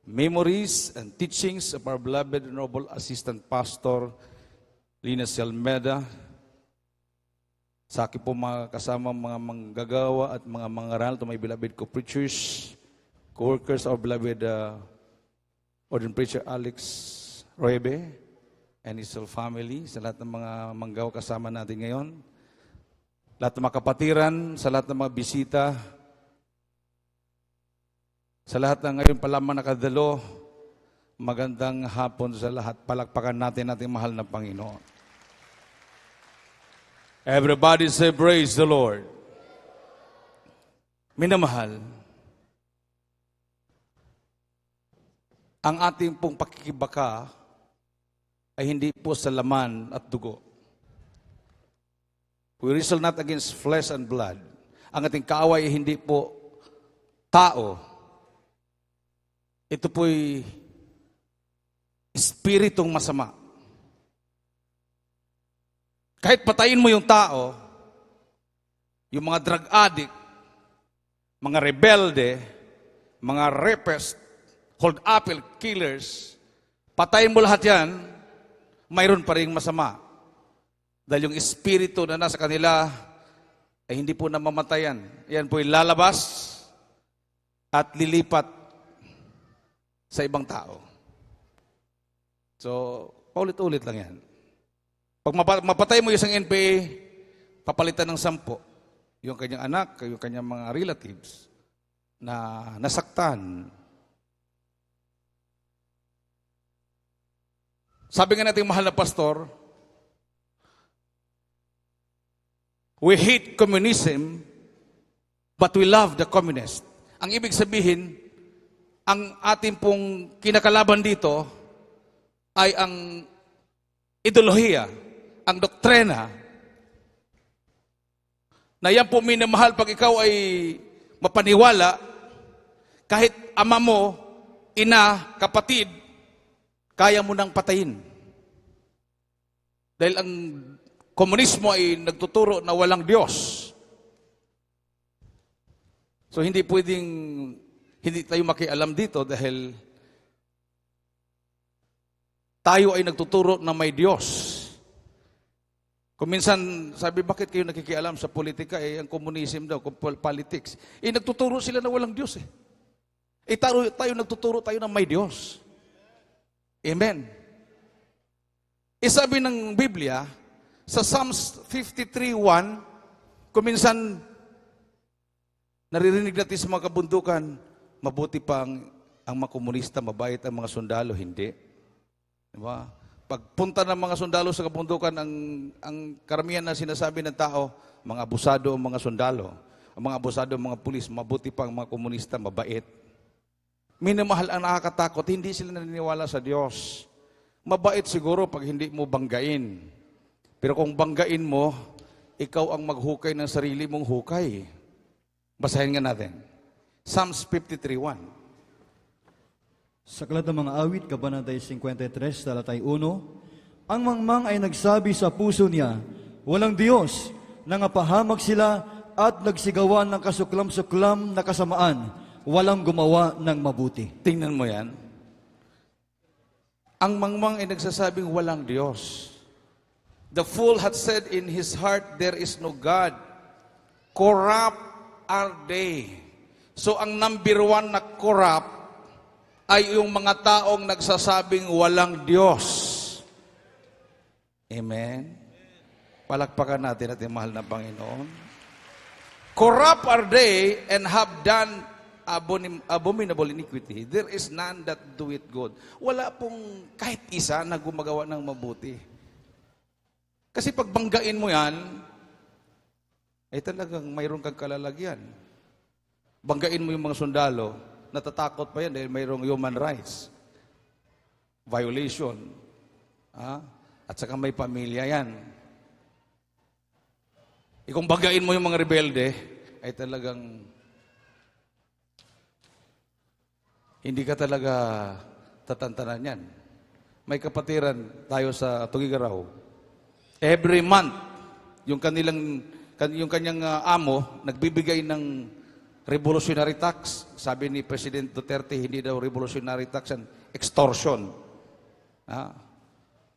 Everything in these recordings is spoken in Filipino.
memories and teachings of our beloved and noble Assistant Pastor, Lina Almeida, sa akin po mga kasama mga manggagawa at mga mangaral, to my beloved co-preachers, co-workers, our beloved ordained preacher Alex Roebe and his whole family, sa lahat ng mga manggawa kasama natin ngayon, lahat ng mga kapatiran, sa lahat ng mga bisita, sa lahat ng ngayon pa lamang nakadalo, magandang hapon sa lahat. Palakpakan natin ating mahal na Panginoon. Everybody say, praise the Lord. Minamahal, ang ating pong pakikibaka ay hindi po sa laman at dugo. We wrestle not against flesh and blood. Ang ating kaaway ay hindi po tao. Ito po'y espiritong masama. Kahit patayin mo yung tao, yung mga drug addict, mga rebelde, mga rapist, hold apple killers, patayin mo lahat yan, mayroon pa rin masama. Dahil yung espiritu na nasa kanila ay hindi po namamatayan. Yan po'y lalabas at lilipat sa ibang tao. So, paulit-ulit lang yan. Pag mapatay mo yung isang NPA, papalitan ng 10. Yung kanyang anak, yung kanyang mga relatives na nasaktan. Sabi nga natin mahal na pastor, we hate communism, but we love the communist. Ang ibig sabihin, ang ating pong kinakalaban dito ay ang ideolohiya, ang doktrina, na yan po minamahal pag ikaw ay mapaniwala, kahit ama mo, ina, kapatid, kaya mo nang patayin. Dahil ang komunismo ay nagtuturo na walang Diyos. So hindi tayo makialam dito dahil tayo ay nagtuturo na may Diyos. Kung minsan, sabi, bakit kayo nakikialam sa politika? Ang communism daw, politics. Nagtuturo sila na walang Diyos eh. Tayo nagtuturo tayo na may Diyos. Amen. Sabi ng Biblia, sa Psalms 53:1, kung minsan, naririnig natin sa mga kabundukan, mabuti pa ang mga komunista, mabait ang mga sundalo, hindi. Diba? Pagpunta ng mga sundalo sa kabundukan, ang karamihan na sinasabi ng tao, mga abusado ang mga sundalo, ang mga abusado ang mga pulis, mabuti pa ang mga komunista, mabait. Minamahal ang nakakatakot, hindi sila naniniwala sa Diyos. Mabait siguro pag hindi mo banggain. Pero kung banggain mo, ikaw ang maghukay ng sarili mong hukay. Basahin nga natin. Psalms 53:1. Sa Aklat ng mga Awit, Kabanata 53, talatay 1, ang mangmang ay nagsabi sa puso niya, walang Diyos, nangapahamak sila at nagsigawan ng kasuklam-suklam na kasamaan, walang gumawa ng mabuti. Tingnan mo yan. Ang mangmang ay nagsasabing walang Diyos. The fool hath said in his heart, there is no God. Corrupt are they. So ang number 1 na corrupt ay yung mga taong nagsasabing walang Diyos. Amen? Palakpakan natin at mahal na Panginoon. Corrupt are they and have done abominable iniquity. There is none that do it good. Wala pong kahit isa na gumagawa ng mabuti. Kasi pag banggain mo yan, ay talagang mayroon kang kalalagyan. Banggain mo yung mga sundalo, natatakot pa yan dahil mayroong human rights violation. At saka may pamilya yan. Kung banggain mo yung mga rebelde, ay talagang hindi ka talaga tatantanan yan. May kapatiran tayo sa Tugigaraw. Every month, yung kanyang amo, nagbibigay ng revolutionary tax. Sabi ni President Duterte, hindi daw revolutionary tax yan, extortion.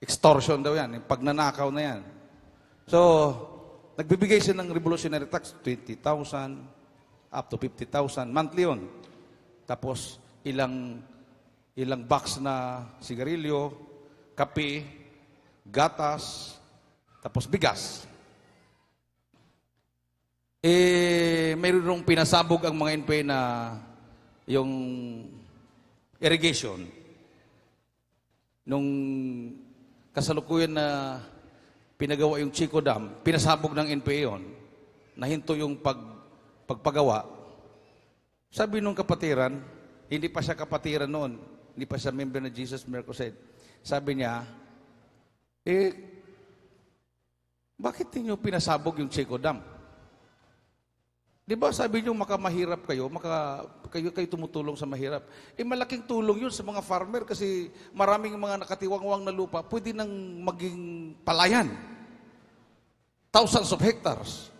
Extortion daw yan, pagnanakaw na yan. So, nagbibigay siya ng revolutionary tax, 20,000, up to 50,000, monthly yun. Tapos, ilang box na sigarilyo, kape, gatas, tapos bigas. Mayroong pinasabog ang mga NPA na yung irrigation. Nung kasalukuyan na pinagawa yung Chico Dam, pinasabog ng NPA yun, nahinto yung pagpagawa. Sabi nung kapatiran, hindi pa siya kapatiran noon, hindi pa siya member ng Jesus Miracle Crusade. Sabi niya, bakit niyo pinasabog yung Chico Dam? Di ba sabi niyo makamahirap kayo, kayo tumutulong sa mahirap. Malaking tulong yun sa mga farmer kasi maraming mga nakatiwangwang na lupa pwede nang maging palayan. Thousands of hectares.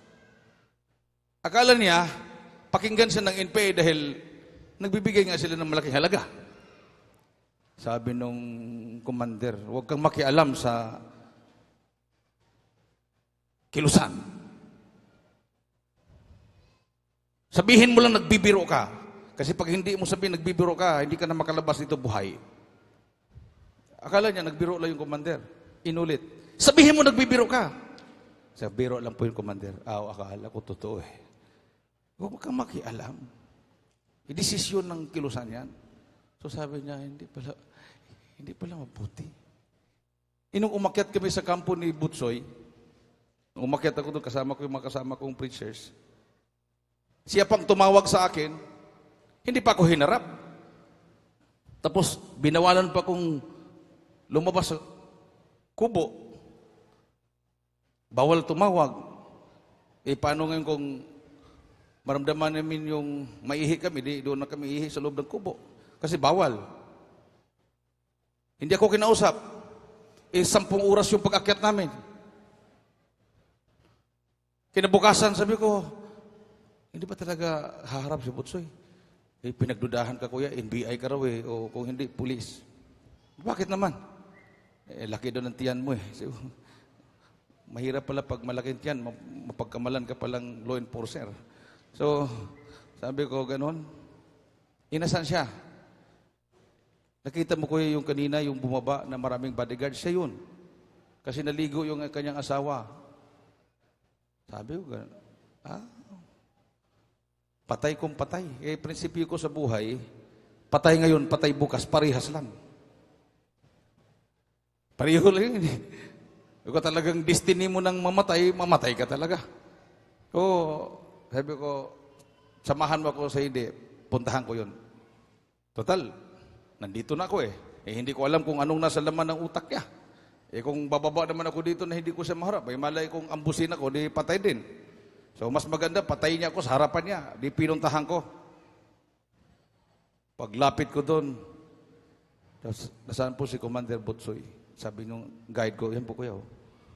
Akala niya, pakinggan siya ng NPA dahil nagbibigay nga sila ng malaking halaga. Sabi nung commander, huwag kang makialam sa kilusan. Sabihin mo lang nagbibiro ka. Kasi pag hindi mo sabihin nagbibiro ka, hindi ka na makalabas dito buhay. Akala niya nagbiro lang yung commander. Inulit. Sabihin mo nagbibiro ka. Sabi, biro lang po yung commander. Akala ko totoo eh. Huwag kang makialam. Desisyon ng kilusan yan. So sabi niya, hindi pala mabuti. Inong umakyat kami sa kampo ni Butsoy, umakyat ako doon, kasama ko yung mga kasama kong preachers. Siya pang tumawag sa akin, hindi pa ako hinarap. Tapos, binawalan pa kong lumabas sa kubo. Bawal tumawag. Paano ngayon kung maramdaman namin yung maihi kami, doon na kami ihi sa loob ng kubo. Kasi bawal. Hindi ako kinausap. 10 oras yung pag-akyat namin. Kinabukasan, sabi ko, hindi ba talaga haharap si Butsoy? Pinagdudahan ka, kuya, NBI ka raw o kung hindi, pulis. Bakit naman? Laki doon ang tiyan mo eh. So, mahirap pala pag malaking tiyan, mapagkamalan ka palang law enforcer. So, sabi ko, ganon. Inasan siya. Nakita mo, kuya, yung kanina, yung bumaba na maraming bodyguard, siya yun. Kasi naligo yung kanyang asawa. Sabi ko, patay kung patay. Prinsipyo ko sa buhay, patay ngayon, patay bukas, parehas lang. Pareho lang yun. Kung talagang destiny mo nang mamatay ka talaga. Sabi ko, samahan mo ako sa hindi, puntahan ko yun. Total, nandito na ako hindi ko alam kung anong nasa laman ng utak niya. Kung bababa naman ako dito na hindi ko siya maharap, malay kong ambusin ako, di patay din. So, mas maganda, patayin niya ako sa harapan niya. Di pinuntahan ko. Paglapit ko doon, nasaan po si Commander Butsoy? Sabi nung guide ko, yan po kuya.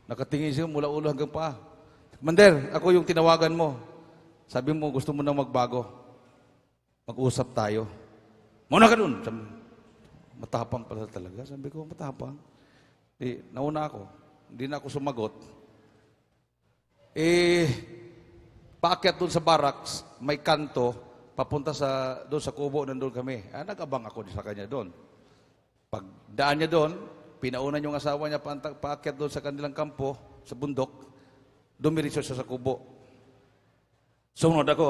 Nakatingin siya mula ulo hanggang paa. Commander, ako yung tinawagan mo. Sabi mo, gusto mo na magbago. Mag-usap tayo. Muna ka doon. Matapang pala talaga. Sabi ko, matapang. Nauna ako. Hindi na ako sumagot. Paakyat doon sa barracks, may kanto, papunta doon sa kubo, nandun kami. Nag-abang ako sa kanya doon. Pagdaan niya doon, pinaunan yung asawa niya paakyat doon sa kanilang kampo, sa bundok, dumiritso siya sa kubo. Sunod ako.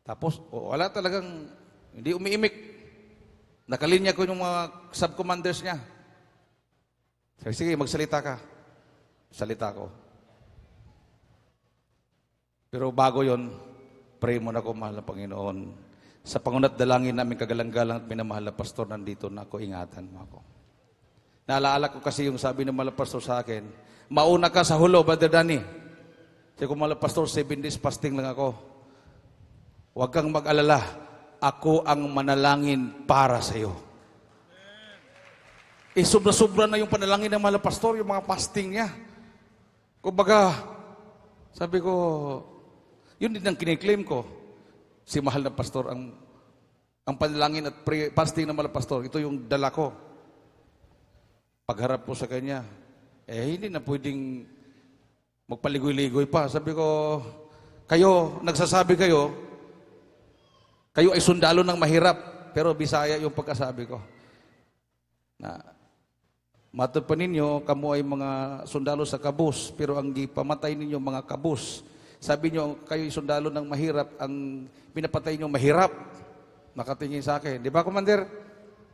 Tapos, wala talagang, hindi umiimik. Nakalinya ko yung mga sub-commanders niya. Sige, magsalita ka. Salita ko. Pero bago yon, pray muna ako, mahal na Panginoon. Sa pangunat dalangin namin kagalang-galang at minamahal na pastor, nandito na ako, ingatan mo ako. Naalaala ko kasi yung sabi ng mahal na pastor sa akin, mauna ka sa hulo, Brother Danny. Sabi ko, mahal na pastor, 7 days fasting lang ako. Huwag kang mag-alala, ako ang manalangin para sa iyo. Sobra-sobra na yung panalangin ng mahal na pastor, yung mga fasting niya. Kumbaga, sabi ko, yun din ang kiniklaim ko. si mahal na pastor, ang panalangin at fasting ng mahal na pastor, ito yung dala ko. Pagharap ko sa kanya, hindi na pwedeng magpaligoy-ligoy pa. Sabi ko, kayo, nagsasabi kayo ay sundalo ng mahirap, pero Bisaya yung pagkasabi ko. Na, matod pa ninyo, kamo ay mga sundalo sa kabus, pero ang gipamatay ninyo mga kabus. Sabi nyo, kayo ay sundalo ng mahirap, ang pinapatay nyo mahirap. Nakatingin sa akin. Di ba, Commander?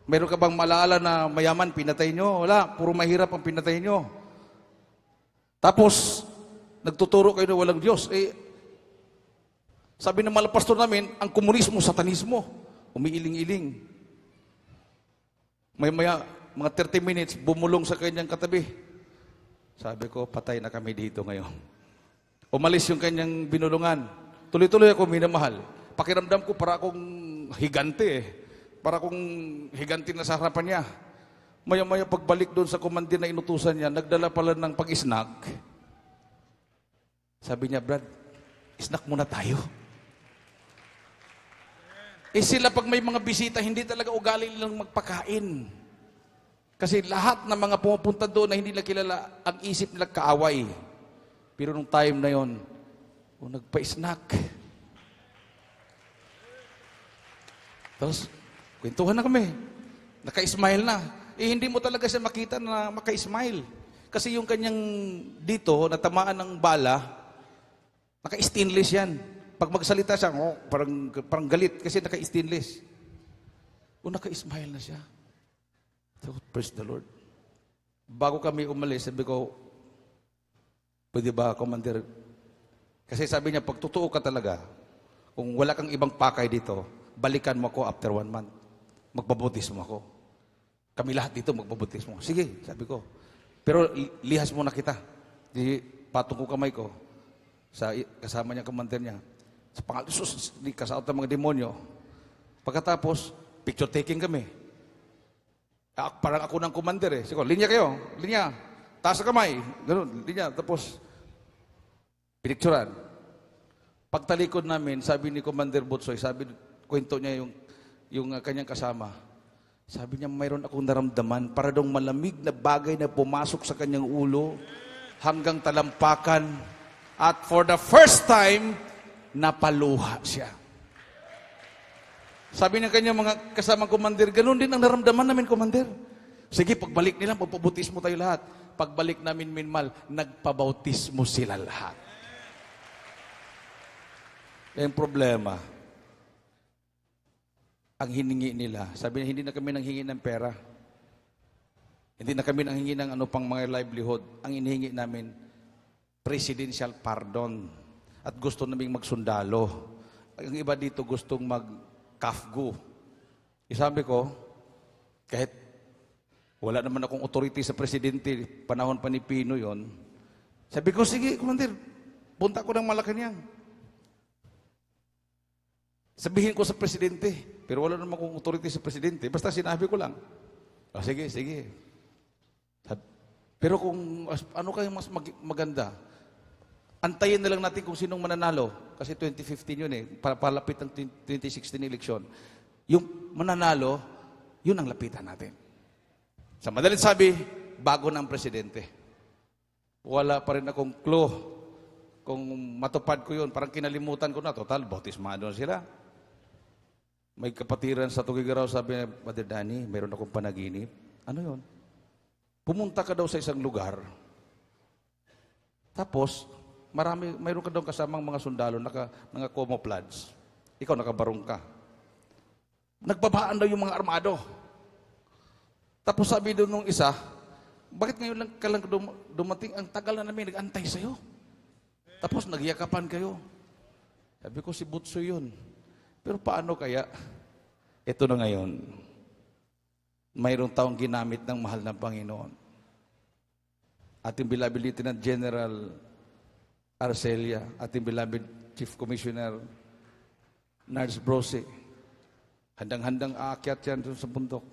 Meron ka bang malaala na mayaman, pinatay nyo? Wala, puro mahirap ang pinatay nyo. Tapos, nagtuturo kayo na walang Diyos. Sabi ng mga pastor namin, ang komunismo, satanismo. Umiiling-iling. Maya, mga 30 minutes, bumulong sa kanyang katabi. Sabi ko, patay na kami dito ngayon. Umalis yung kanyang binulungan. Tuloy-tuloy ako minamahal. Pakiramdam ko para akong higante Para akong higante na sa harapan niya. Maya-maya pagbalik doon sa komandir na inutusan niya, nagdala pala ng pag-snack. Sabi niya, Brad, snack muna tayo. Sila pag may mga bisita, hindi talaga ugali nilang magpakain. Kasi lahat ng mga pumupunta doon na hindi nila kilala, ang isip nila kaaway. Pero nung time na yon, nagpa-snack. Tapos, kwentuhan na kami. Naka-smile na. Hindi mo talaga siya makita na maka-smile. Kasi yung kanyang dito, natamaan ng bala, naka-stainless yan. Pag magsalita siya, parang galit kasi naka-stainless. Naka-smile na siya. So, praise the Lord. Bago kami umalis, sabi ko, pwede ba, Commander? Kasi sabi niya, pag totoo ka talaga, kung wala kang ibang pakay dito, balikan mo ako after 1 month. Magbabutismo ako. Kami lahat dito magbabutismo. Sige, sabi ko. Pero lihas muna kita. Di patong ko kamay ko sa kasama niya, Commander niya. Sa pangalan Sus, di kasaot ng mga demonyo. Pagkatapos, picture taking kami. Parang ako ng Commander eh. Sige, linya kayo. Linya. Taas sa kamay. Ganun, linya. Tapos, pinicturan. Pagtalikod namin, sabi ni Commander Butsoy, kwento niya yung kanyang kasama. Sabi niya, mayroon akong naramdaman para daw malamig na bagay na pumasok sa kanyang ulo hanggang talampakan. At for the first time, napaluha siya. Sabi ng kanyang mga kasamang Commander, ganun din ang naramdaman namin, Commander. Sige, pagbalik nila, magpabautismo tayo lahat. Pagbalik namin minmal, nagpabautismo sila lahat. Yung problema, ang hiningi nila, sabi niya, hindi na kami nanghingi ng pera. Hindi na kami nanghingi ng ano pang mga livelihood. Ang inihingi namin, presidential pardon. At gusto naming magsundalo. Ang iba dito gustong mag-kafgu. Sabi ko, kahit wala naman akong authority sa presidente, panahon pa ni Pino yon. Sabi ko, sige, Commander, punta ko ng Malacanang. Sabihin ko sa presidente, pero wala naman akong authority sa presidente, basta sinabi ko lang. Sige, sige. Pero kung ano kayo mas maganda, antayin na lang natin kung sinong mananalo. Kasi 2015 yun eh, palapit ng 2016 election. Yung mananalo, yun ang lapitan natin. Sa madalit sabi, bago na ang presidente. Wala pa rin akong clue kung matupad ko yun. Parang kinalimutan ko na, total, bautismado na sila. May kapatiran sa Tugigaraw, sabi niya, Brother Danny, mayroon akong panaginip. Ano yun? Pumunta ka daw sa isang lugar. Tapos, mayroon ka daw kasamang mga sundalo, naka-camouflage. Ikaw, nakabarong ka. Nagbabaan daw yung mga armado. Tapos sabi doon nung isa, bakit ngayon lang ka lang dumating? Ang tagal na namin, nag-antay sa'yo. Tapos nagyakapan kayo. Sabi ko, si Butso yun. Pero paano kaya? Ito na ngayon. Mayroong taong ginamit ng mahal ng Panginoon. Ating beloved Lieutenant General Arcelia, ating beloved Chief Commissioner Nards Brose. Handang-handang aakyat yan doon sa bundok.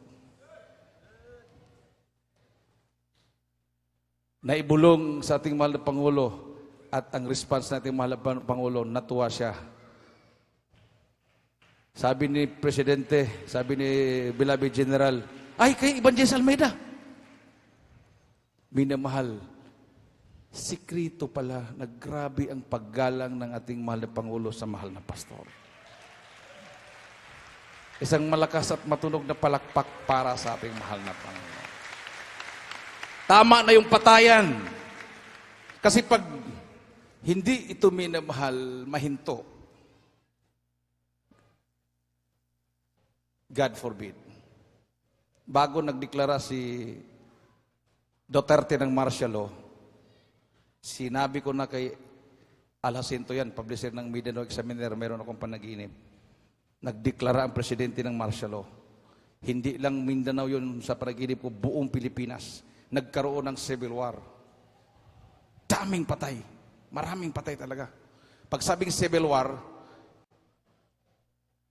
Naibulong sa ating mahal na Pangulo at ang response natin mahal na Pangulo, natuwa siya. Sabi ni Presidente, sabi ni Beloved General, ay, kay Evangelist Almeida. Minamahal, sikrito pala, naggrabe ang paggalang ng ating mahal na Pangulo sa mahal na pastor. Isang malakas at matunog na palakpak para sa ating mahal na Pangulo. Tama na yung patayan. Kasi pag hindi ito minamahal, mahinto. God forbid. Bago nagdeklara si Duterte ng martial law, sinabi ko na kay Al Jacinto yan, publisher ng Mindanao Examiner, meron akong panaginip. Nagdeklara ang presidente ng martial law. Hindi lang Mindanao yun sa panaginip ko, buong Pilipinas. Nagkaroon ng civil war. Daming patay. Maraming patay talaga. Pag sabing civil war,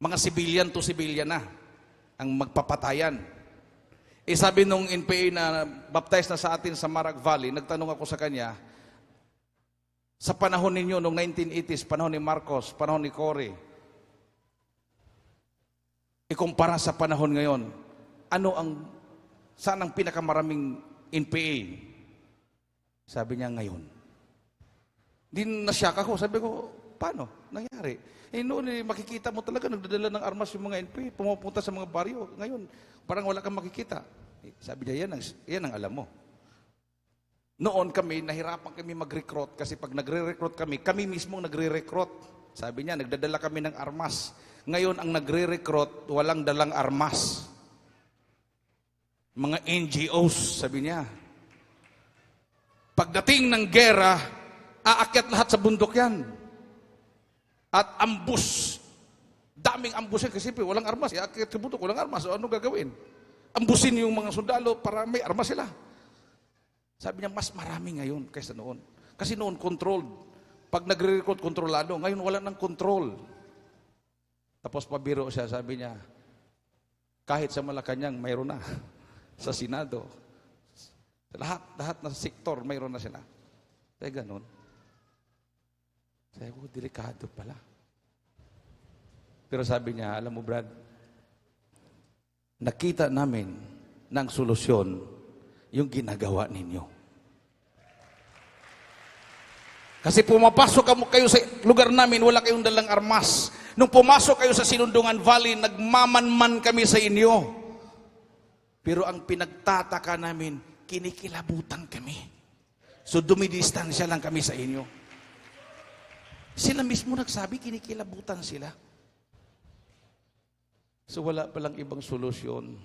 mga civilian to civilian na ang magpapatayan. Sabi nung NPA na baptized na sa atin sa Marac Valley, nagtanong ako sa kanya, sa panahon ninyo, noong 1980s, panahon ni Marcos, panahon ni Cory, ikumpara sa panahon ngayon, saan ang pinakamaraming NPA? Sabi niya, ngayon. Di nasyak ako. Sabi ko, paano? Nangyari. Noon, makikita mo talaga, nagdadala ng armas yung mga NPA, pumupunta sa mga baryo. Ngayon, parang wala kang makikita. Sabi niya, yan ang alam mo. Noon kami, nahirapan kami mag-recruit kasi pag nagre-recruit kami mismo nagre-recruit. Sabi niya, nagdadala kami ng armas. Ngayon, ang nagre-recruit, walang dalang armas. Mga NGOs, sabi niya. Pagdating ng gera, aakyat lahat sa bundok yan. At ambus. Daming ambus yan kasi walang armas. Aakyat sa bundok, walang armas. So, ano gagawin? Ambusin yung mga sundalo para may armas sila. Sabi niya, mas marami ngayon kaysa noon. Kasi noon, controlled. Pag nagre-recruit, kontrolado. Ngayon, wala ng control. Tapos pabiro siya, sabi niya, kahit sa Malacanang, mayroon na. Sa Senado. Lahat na sektor, mayroon na sila. Kaya ganun. Sabi ko, delikado pala. Pero sabi niya, alam mo Brad, nakita namin ng solusyon yung ginagawa ninyo. Kasi pumapasok kayo sa lugar namin, wala kayong dalang armas. Nung pumasok kayo sa Sinundungan Valley, nagmamanman kami sa inyo. Pero ang pinagtataka namin, kinikilabutan kami. So dumidistansya lang kami sa inyo. Sila mismo nagsabi, kinikilabutan sila. So wala palang ibang solusyon.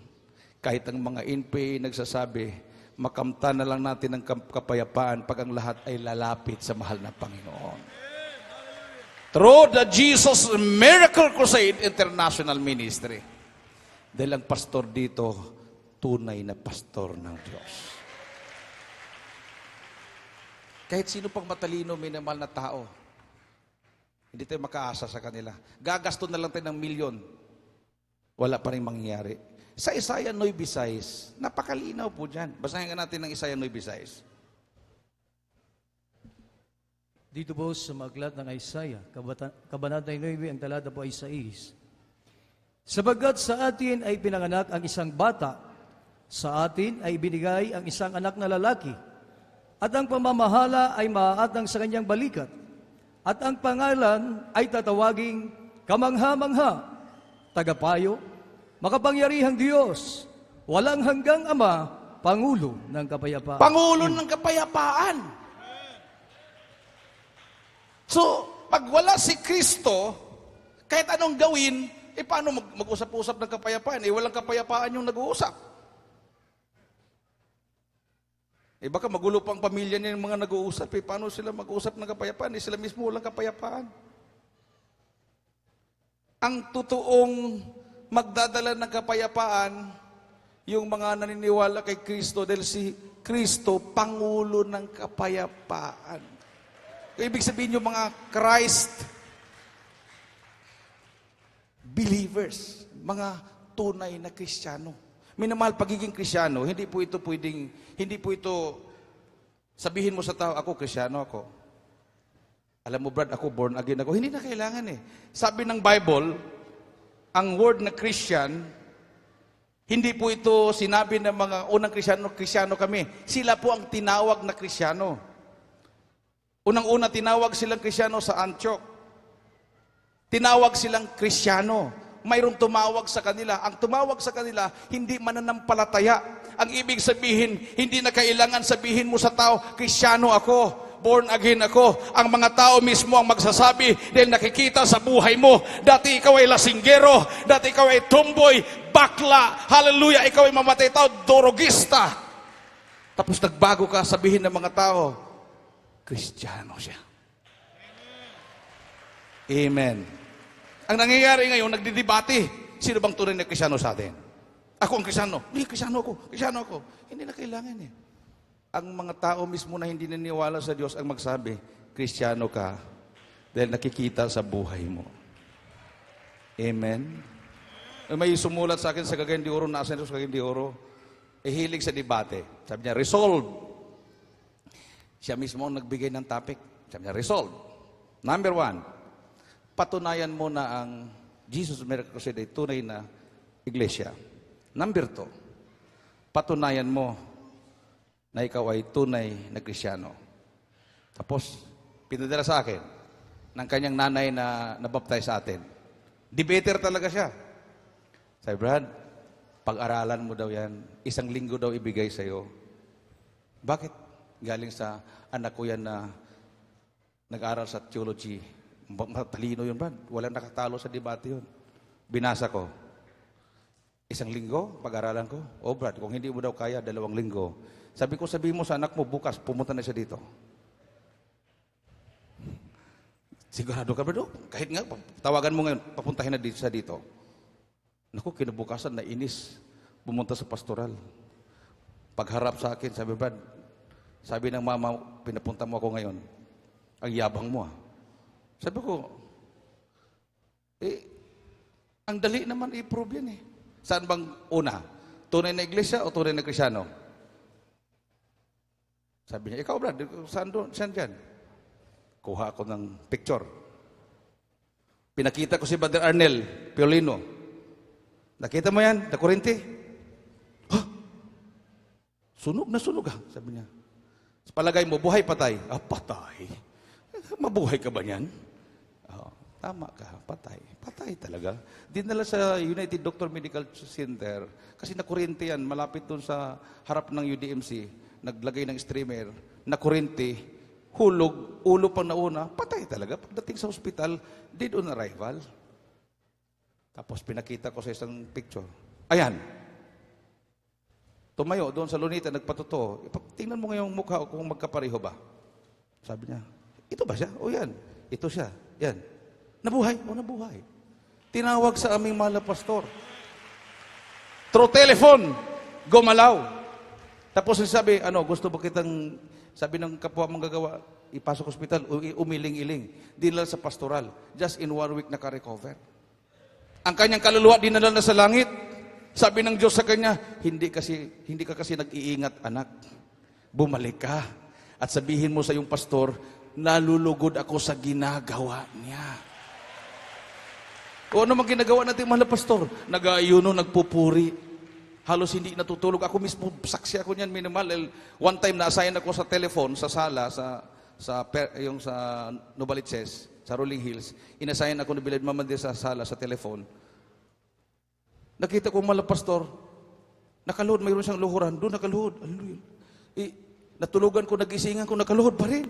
Kahit ang mga NPA nagsasabi, makamta na lang natin ang kapayapaan pag ang lahat ay lalapit sa mahal na Panginoon. Through the Jesus Miracle Crusade International Ministry. Dahil ang pastor dito, tunay na pastor ng Diyos. Kahit sino pang matalino, minamahal na tao, hindi tayo makaasa sa kanila. Gagasto na lang tayo ng milyon. Wala pa rin mangyayari. Sa Isaiah 9:6, napakalinaw po dyan. Basahin nga natin ng Isaiah 9:6. Dito po sa maglat ng Isaiah, Kabanata 9, ang talata po ay 6. Sapagkat sa atin ay pinanganak ang isang bata, sa atin ay binigay ang isang anak na lalaki, at ang pamamahala ay maaatang sa kanyang balikat, at ang pangalan ay tatawaging Kamangha-mangha, Tagapayo, Makapangyarihang Diyos, Walang hanggang Ama, Pangulo ng Kapayapaan. Pangulo ng Kapayapaan. So, pag wala si Kristo, kahit anong gawin, paano mag-usap-usap ng kapayapaan? Walang kapayapaan yung nag-uusap. Baka magulo pang pamilya niya yung mga nag-uusap. Paano sila mag-uusap ng kapayapaan? Sila mismo walang kapayapaan. Ang totoong magdadala ng kapayapaan, yung mga naniniwala kay Kristo, dahil si Kristo, Pangulo ng Kapayapaan. Ibig sabihin yung mga Christ believers, mga tunay na Kristiyano. Minamahal, pagiging Kristiyano, hindi po ito sabihin mo sa tao, ako Kristiyano ako. Alam mo Brad, ako born again ako. Hindi na kailangan eh. Sabi ng Bible, ang word na Christian, hindi po ito sinabi ng mga unang Krisyano kami. Sila po ang tinawag na Krisyano. Unang-una tinawag silang Krisyano sa Antioch. Tinawag silang Krisyano. Mayroong tumawag sa kanila. Ang tumawag sa kanila, hindi mananampalataya. Ang ibig sabihin, hindi na kailangan sabihin mo sa tao, Krisyano ako, born again ako. Ang mga tao mismo ang magsasabi dahil nakikita sa buhay mo. Dati ikaw ay lasinggero, dati ikaw ay tomboy, bakla, hallelujah, ikaw ay mamatay tao, dorogista. Tapos nagbago ka, sabihin ng mga tao, Kristiyano siya. Amen. Ang nangyayari ngayon, nagdidebate. Sino bang tunay na Kristiyano sa atin? Ako ang Kristiyano. Hindi, Kristiyano ako. Hindi na kailangan eh. Ang mga tao mismo na hindi naniniwala sa Diyos ang magsabi, Kristiyano ka dahil nakikita sa buhay mo. Amen? May sumulat sa akin sa Cagayan de Oro, nasa sa Cagayan de Oro, hilig sa debate. Sabi niya, resolve. Siya mismo ang nagbigay ng topic. Sabi niya, resolve. Number 1, patunayan mo na ang Jesus Miracle Crusade ay tunay na iglesia. Number 2, patunayan mo na ikaw ay tunay na Kristiyano. Tapos, pinadala sa akin ng kanyang nanay na nabaptize sa atin. Debater talaga siya. Sabi, Brad, pag-aralan mo daw yan, 1 linggo daw ibigay sa'yo. Bakit? Galing sa anak ko yan na nag-aral sa theology. Matalino yun, Brad. Walang nakatalo sa debate yun. Binasa ko. 1 linggo, pag-aralan ko. Oh, Brad, kung hindi mo daw kaya, 2 linggo. Sabi ko, sabihin mo sa anak mo, bukas, pumunta na siya dito. Sigurado ka ba do? Kahit nga, tawagan mo ngayon, papuntahin na dito siya dito. Naku, kinabukasan, nainis. Pumunta sa pastoral. Pagharap sa akin, sabi, Brad, sabi ng mama, pinapunta mo ako ngayon. Ang yabang mo ah. Sabi ko, ang dali naman i-prove yan eh. Saan bang una? Tunay na iglesia o tunay na Kristiyano? Sabi niya, ikaw Brad, saan dyan? Kuha ako ng picture. Pinakita ko si Brother Arnel Piolino. Nakita mo yan, na Corinti? Ha? Sunog na sunog ha, sabi niya. Sa palagay mo, buhay patay? Ah, patay. Mabuhay ka ba niyan? Oh, tama ka, patay. Patay talaga. Dinala sa United Doctor Medical Center kasi na Corinti yan, malapit dun sa harap ng UDMC. Naglagay ng streamer, na kuryente, hulog, ulo pang nauna, patay talaga. Pagdating sa ospital, dead on arrival. Tapos pinakita ko sa isang picture. Ayan. Tumayo doon sa lunita, nagpatotoo. Tingnan mo ngayong mukha kung magkapareho ba. Sabi niya, ito ba siya? O yan. Ito siya. Yan. Nabuhay. O nabuhay. Tinawag sa aming mahal na pastor. Through telephone, gumalaw. Tapos sabi, gusto ba kitang, sabi ng kapwa mong gagawa, ipasok ospital, umiling-iling. Dinala sa pastoral. Just in 1 week naka-recover. Ang kanyang kaluluwa dinala na sa langit. Sabi ng Diyos sa kanya, hindi ka kasi nag-iingat, anak. Bumalik ka. At sabihin mo sa iyong pastor, nalulugod ako sa ginagawa niya. O ano mang ginagawa natin, mahal na pastor? Nag-aayuno, nagpupuri. Halos hindi natutulog. Ako mismo, saksi ako niyan, minimal. One time, na-assign ako sa telephone, sa sala, sa Novaliches, sa Rolling Hills. Inassign ako ni Bilad Mamande sa sala, sa telephone. Nakita ko mahal na pastor, nakaluhod, mayroon siyang luhuran. Doon nakaluhod. Natulugan ko, nagisingan ko, nakaluhod pa rin.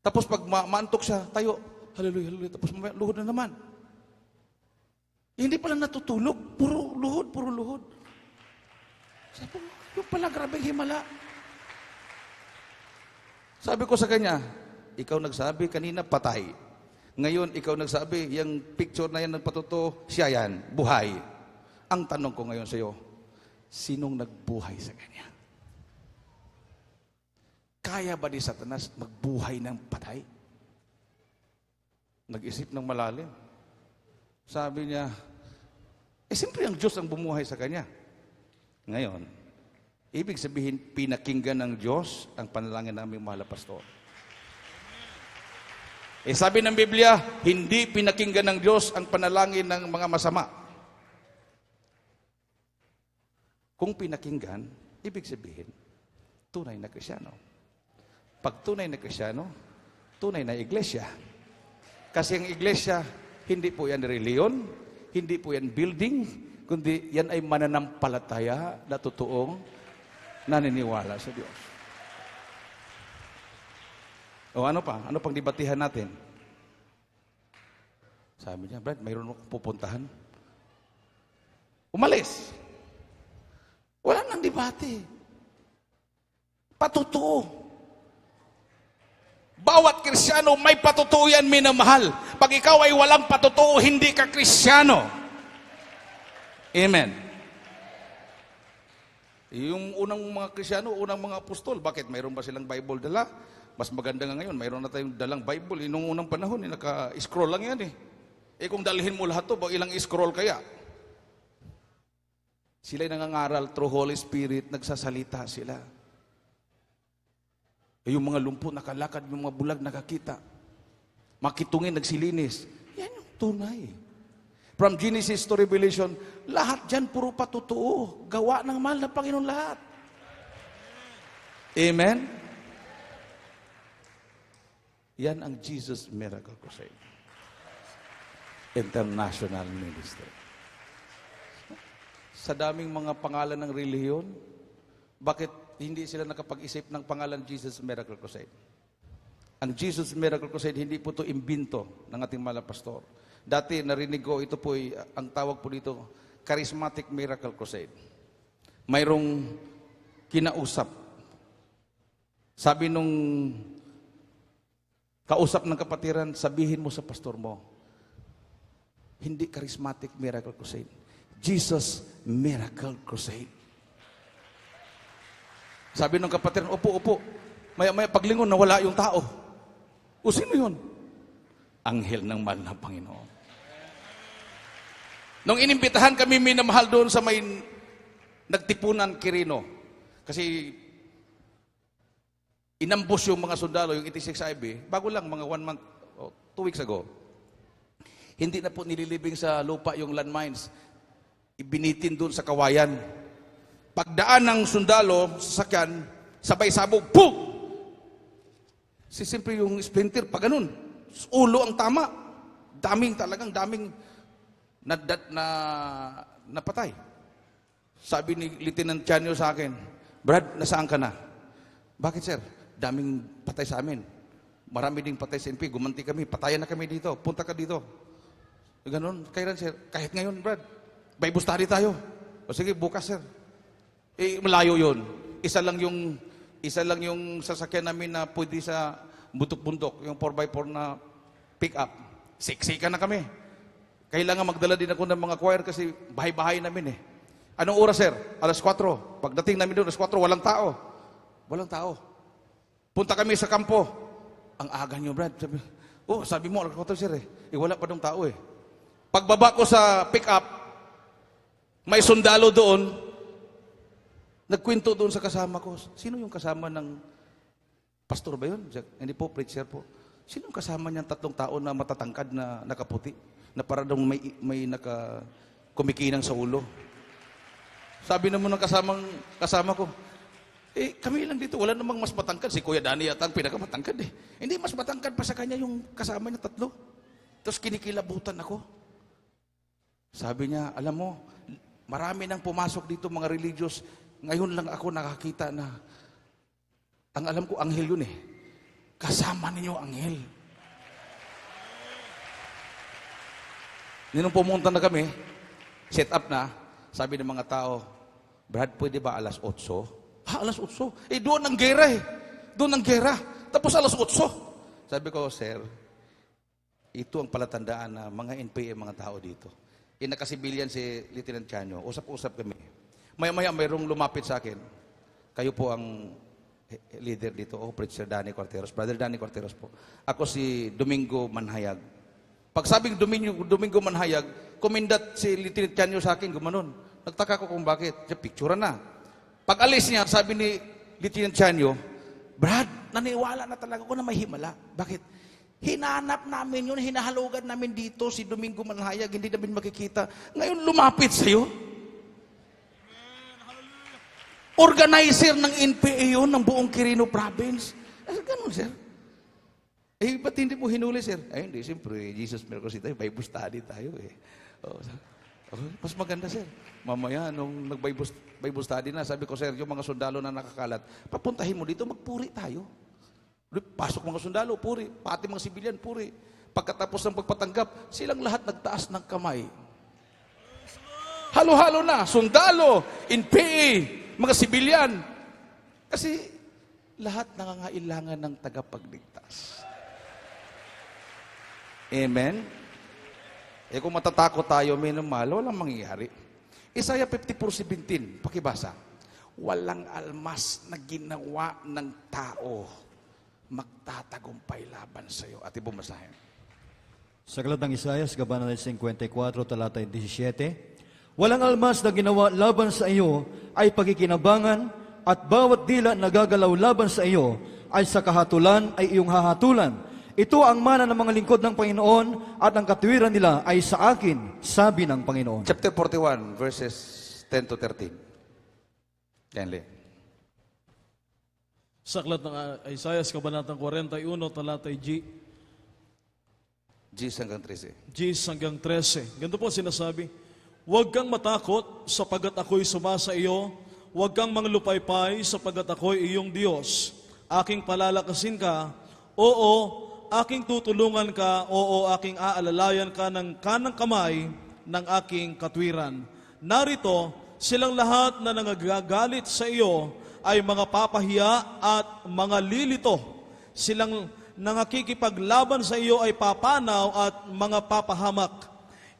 Tapos pag maantok siya, tayo, hallelujah, hallelujah. Tapos luhod na naman. Hindi pala natutulog. Puro luhod. Sabi ko, yung pala grabe himala. Sabi ko sa kanya, ikaw nagsabi kanina patay. Ngayon, ikaw nagsabi, yung picture na yan ng patuto, siya yan, buhay. Ang tanong ko ngayon sa iyo, sinong nagbuhay sa kanya? Kaya ba ni Satanas magbuhay ng patay? Nag-isip ng malalim. Sabi niya, siyempre ang Diyos ang bumuhay sa kanya. Ngayon, ibig sabihin, pinakinggan ng Diyos ang panalangin naming mahal na pastor. Sabi ng Biblia, hindi pinakinggan ng Diyos ang panalangin ng mga masama. Kung pinakinggan, ibig sabihin, tunay na Kristiyano. Pag tunay na Kristiyano, tunay na iglesia. Kasi ang iglesia, hindi po yan reliyon, hindi po yan building, kundi yan ay mananampalataya na totoong naniniwala sa Diyos. O ano pa? Ano pang debatihan natin? Sabi niya, Brad, mayroon akong pupuntahan. Umalis. Wala nang debate. Patutuo. Bawat Kristiyano may patutuo yan, minamahal. Pag ikaw ay walang patutuo, hindi ka Kristiyano. Amen. Yung unang mga Kristiyano, unang mga apostol, bakit? Mayroon ba silang Bible dala? Mas maganda nga ngayon, mayroon na tayong dalang Bible. Nung unang panahon, naka-scroll lang yan eh. Kung dalhin mo lahat to, ilang scroll kaya? Sila'y nangangaral through Holy Spirit, nagsasalita sila. Yung mga lumpo nakalakad, yung mga bulag nakakita. Makitungin, nagsilinis. Yan yung tunay. From Genesis to Revelation, lahat dyan puro patutuo. Gawa ng mahal na Panginoon lahat. Amen? Yan ang Jesus Miracle Crusade. International Ministry. Sa daming mga pangalan ng relihiyon, bakit hindi sila nakapag-isip ng pangalan Jesus Miracle Crusade? Ang Jesus Miracle Crusade, hindi po ito imbento ng ating mga pastor. Dati narinig ko, ito po ang tawag po dito, Charismatic Miracle Crusade. Mayroong kinausap. Sabi nung kausap ng kapatiran, sabihin mo sa pastor mo, hindi Charismatic Miracle Crusade. Jesus Miracle Crusade. Sabi ng kapatiran, upo. Maya-maya paglingon, nawala yung tao. O sino yun? Anghel ng mahal na Panginoon. Nung inimbitahan kami minamahal doon sa may nagtipunan Quirino, kasi inambus yung mga sundalo, yung 86 IB, bago lang, mga 1 month, 2 weeks ago. Hindi na po nililibing sa lupa yung landmines. Ibinitin doon sa kawayan. Pagdaan ng sundalo, sasakyan, sabay sabog, boom! Siyempre yung splinter, pag ganun, ulo ang tama. Daming napatay. Sabi ni Lieutenant Chanyo sa akin, Brad, nasaan ka na? Bakit sir? Daming patay sa amin. Marami ding patay sa NP. Gumanti kami. Patayan na kami dito. Punta ka dito. Ganon. Kailan sir? Kahit ngayon, Brad. Bible study tayo. O sige, bukas sir. Malayo yun. Isa lang yung sasakyan namin na pwede sa bundok-bundok. Yung 4x4 na pick-up. Siksikan na kami. Kailangan magdala din ako ng mga choir kasi bahay-bahay namin eh. Anong oras sir? 4:00. Pagdating namin doon, 4:00, walang tao. Walang tao. Punta kami sa kampo. Ang aga nyo, Brad. Sabi mo, 4:00 sir eh. Wala pa dong tao eh. Pagbaba ko sa pick-up, may sundalo doon. Nagkwento doon sa kasama ko. Sino yung kasama ng pastor ba yun? Hindi po, preacher po. Sino yung kasama niyang 3 tao na matatangkad na nakaputi? Na para daw may kumikinang sa ulo. Sabi naman ng kasama ko, kami lang dito, wala namang mas matangkad. Si Kuya Dani yata ang pinakamatangkad eh. Hindi, mas matangkad pa sa kanya yung kasama niya 3. Tapos kinikilabutan ako. Sabi niya, alam mo, marami nang pumasok dito mga religious. Ngayon lang ako nakakita na, ang alam ko, anghel yun eh. Kasama ninyo anghel. Nung pumunta na kami, set up na, sabi ng mga tao, Brad, pwede ba 8:00? Ha, 8:00? Doon ang gera eh. Doon ang gera. Tapos 8:00. Sabi ko, sir, ito ang palatandaan na mga NPA, mga tao dito. Nakasibilyan si Lieutenant Chanyo. Usap-usap kami. Maya-maya mayroong lumapit sa akin. Kayo po ang leader dito. Preacher Danny Corteros. Brother Danny Corteros po. Ako si Domingo Manhayag. Pag sabing Domingo Manhayag, kumindat si Lieutenant Chanyo sa akin, gumanon. Nagtaka ko kung bakit. Picture na. Pag alis niya, sabi ni Lieutenant Chanyo, Brad, naniwala na talaga ko na may himala. Bakit? Hinanap namin yun, hinahalugan namin dito, si Domingo Manhayag, hindi namin makikita. Ngayon lumapit sa'yo. Organizer ng NPA yun, ng buong Quirino Province. Ganun, sir. Ba't hindi mo hinuli, sir? Ay, hindi, siyempre, Jesus Miracles tayo, Bible study tayo eh. Mas maganda, sir. Mamaya, nung nag-Bible study na, sabi ko, sir, yung mga sundalo na nakakalat, papuntahin mo dito, magpuri tayo. Pasok mga sundalo, puri. Pati mga sibilyan, puri. Pagkatapos ng pagpatanggap, silang lahat nagtaas ng kamay. Halo-halo na, sundalo, NPA, mga sibilyan. Kasi lahat nangangailangan ng tagapagligtas. Amen? Kung matatakot tayo, minimal, walang mangyayari. Isaiah 54:17, pakibasa. Walang almas na ginawa ng tao magtatagumpay laban sa iyo. At ibumasahin. Sa aklat ng Isaias, Kabanata 54, talata 17, walang almas na ginawa laban sa iyo ay pagkikinabangan, at bawat dila na gagalaw laban sa iyo ay sa kahatulan ay iyong hahatulan. Ito ang mana ng mga lingkod ng Panginoon, at ang katuwiran nila ay sa akin, sabi ng Panginoon. Chapter 41, verses 10 to 13. Yan, Lee. Sa aklat ng Isaias, Kabanatang 41, talatay G hanggang 13. hanggang 13. Ganito po sinasabi, huwag kang matakot sapagat ako'y sumasa iyo, huwag kang manglupaypay sapagat ako'y iyong Diyos. Aking palalakasin ka, oo, aking tutulungan ka, oo, aking aalalayan ka ng kanang kamay ng aking katwiran. Narito, silang lahat na nangagagalit sa iyo ay mga papahiya at mga lilito. Silang nangakikipaglaban sa iyo ay papanaw at mga papahamak.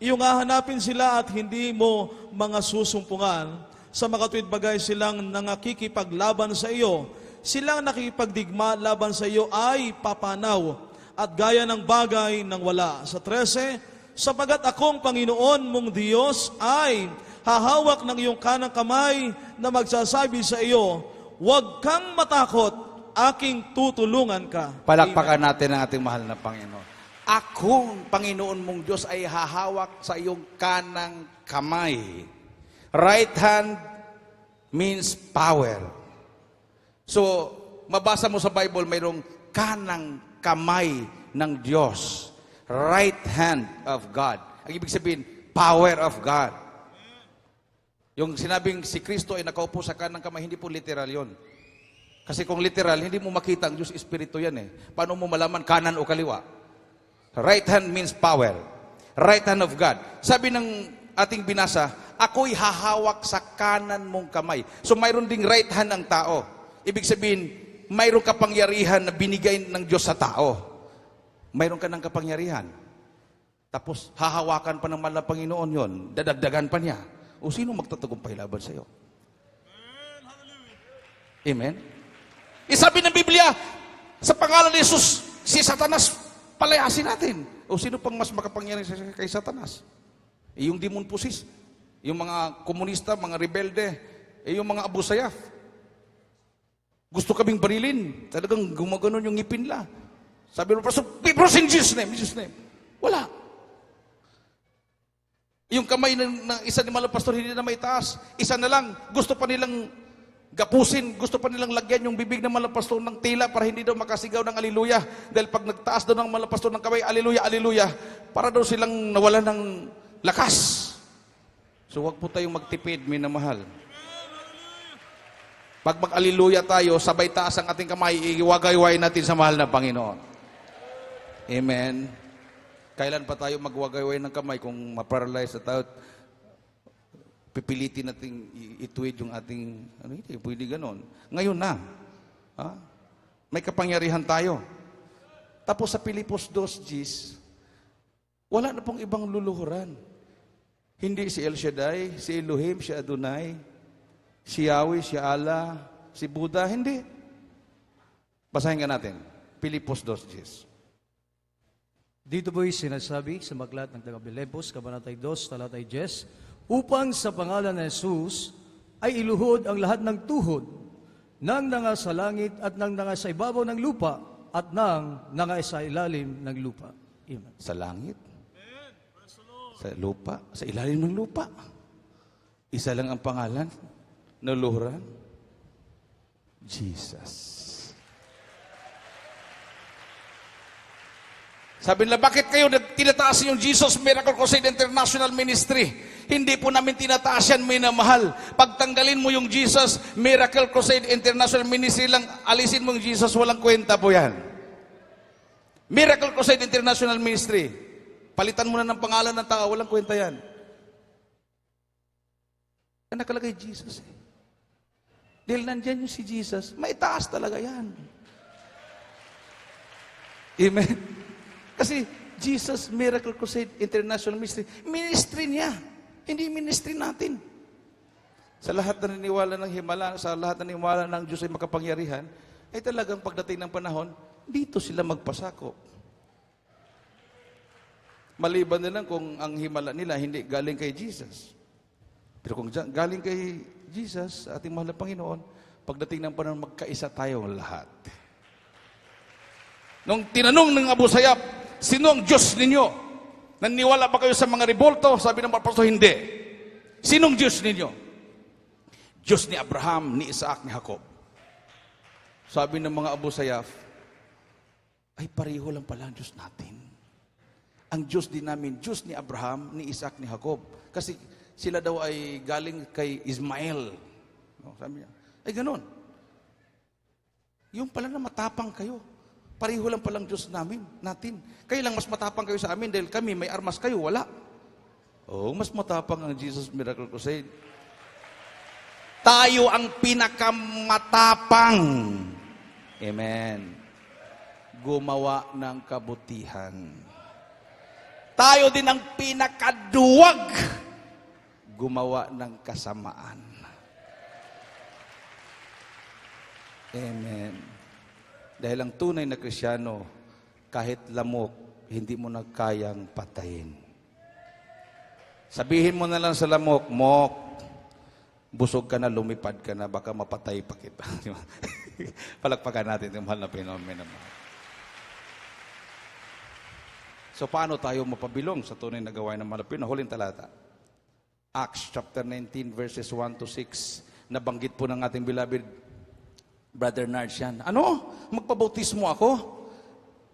Iyong hahanapin sila at hindi mo mga susumpungan. Sa makatwid bagay silang nangakikipaglaban sa iyo. Silang nakikipagdigma laban sa iyo ay papanaw at gaya ng bagay ng wala. Sa 13, sapagat akong Panginoon mong Diyos ay hahawak ng iyong kanang kamay na magsasabi sa iyo, huwag kang matakot, aking tutulungan ka. Palakpakan natin ang ating mahal na Panginoon. Akong Panginoon mong Diyos ay hahawak sa iyong kanang kamay. Right hand means power. So, mabasa mo sa Bible, mayroong kanang kamay ng Diyos. Right hand of God. Ang ibig sabihin, power of God. Yung sinabing si Kristo ay nakaupo sa kanang kamay, hindi po literal yon. Kasi kung literal, hindi mo makita ang Diyos Espiritu yan eh. Paano mo malaman kanan o kaliwa? Right hand means power. Right hand of God. Sabi ng ating binasa, ako'y hahawak sa kanan mong kamay. So mayroon ding right hand ng tao. Ibig sabihin, mayroong kapangyarihan na binigay ng Diyos sa tao. Mayroon ka ng kapangyarihan. Tapos hahawakan pa ng mahal na Panginoon yon, dadagdagan pa niya. O sino magtatagumpay laban sa iyo? Amen? Isabi ng Biblia, sa pangalan ni Jesus, si Satanas, palayasin natin. O sino pang mas makapangyarihan kay Satanas? Yung demon possessed, yung mga komunista, mga rebelde, yung mga Abu Sayyaf. Gusto kaming barilin. Talagang gumaganon yung ngipin la. Sabi ng pastor, "Pibros in Jesus' name, Jesus' name." Wala. Yung kamay ng isa ni Malo Pastor hindi na may taas. Isa na lang. Gusto pa nilang gapusin. Gusto pa nilang lagyan yung bibig ng Malo Pastor ng tila para hindi daw makasigaw ng aliluya. Dahil pag nagtaas daw ng Malo Pastor ng kamay, aliluya, aliluya, para daw silang nawalan ng lakas. So wag po tayong magtipid, minamahal. Pag mag-aliluya tayo, sabay taas ang ating kamay, iwagay-way natin sa mahal na Panginoon. Amen. Kailan pa tayo magwagay-way ng kamay kung ma-paralyze na tayo? Pipilitin natin ituwid yung ating, hindi, pwede ganon. Ngayon na. Ha? May kapangyarihan tayo. Tapos sa Pilipos 2:10, wala na pong ibang luluhuran. Hindi si El Shaddai, si Elohim, si Adonai, si Yahweh, si Allah, si Buddha, hindi. Basahin ka natin. Pilipos 2:10. Dito po'y sinasabi sa maglat ng taga-Bilebos, Kabanatay 2, talatay 10, upang sa pangalan ni Jesus ay iluhod ang lahat ng tuhod, nang nanga sa langit at nang nanga sa ibabaw ng lupa, at ng nangaisailalim ng lupa. Amen. Sa langit. Sa lupa. Sa ilalim ng lupa. Isa lang ang pangalan. Nuluhuran. Jesus. Sabi nila, bakit kayo tinataas yung Jesus Miracle Crusade International Ministry? Hindi po namin tinataas yan, minamahal. Pagtanggalin mo yung Jesus Miracle Crusade International Ministry lang, alisin mo yung Jesus, walang kwenta po yan. Miracle Crusade International Ministry. Palitan mo na ng pangalan ng tao, walang kwenta yan. Nakalagay Jesus eh. Dahil nandyan yung si Jesus, may taas talaga yan. Amen. Kasi Jesus Miracle Crusade International ministry niya, hindi ministry natin. Sa lahat na niniwala ng himala, sa lahat na niniwala ng Diyos ay makapangyarihan, ay talagang pagdating ng panahon, dito sila magpasakop. Maliban na lang kung ang himala nila hindi galing kay Jesus. Pero kung galing kay Jesus, ating mahal na Panginoon, pagdating ng panahon, magkaisa tayong lahat. Nung tinanong ng Abu Sayyaf, sino ang Diyos ninyo? Naniwala ba kayo sa mga rebolto? Sabi ng mga pastor, hindi. Sinong Diyos ninyo? Diyos ni Abraham, ni Isaac, ni Jacob. Sabi ng mga Abu Sayyaf, ay pareho lang pala ang Diyos natin. Ang Diyos din namin, Diyos ni Abraham, ni Isaac, ni Jacob. Kasi sila daw ay galing kay Ismael. No, sabi niya, ay ganun. Yung pala na matapang kayo. Pareho lang palang Diyos natin. Kayo lang mas matapang kayo sa amin dahil kami may armas kayo, wala. Oh, mas matapang ang Jesus Miracle Crusade. Tayo ang pinakamatapang. Amen. Gumawa ng kabutihan. Tayo din ang pinakaduwag. Gumawa ng kasamaan. Amen. Dahil ang tunay na Kristiyano, kahit lamok, hindi mo na kayang patayin. Sabihin mo na lang sa lamok, mok, busog ka na, lumipad ka na, baka mapatay pa kita. Palakpakan natin yung mahal na Pinoon. So paano tayo mapabilong sa tunay na gawain ng mahal na Pinoon? Huling talata. Acts chapter 19 verses 1 to 6. Nabanggit po ng ating beloved Brother Nards yan. Ano? Magpabautismo ako?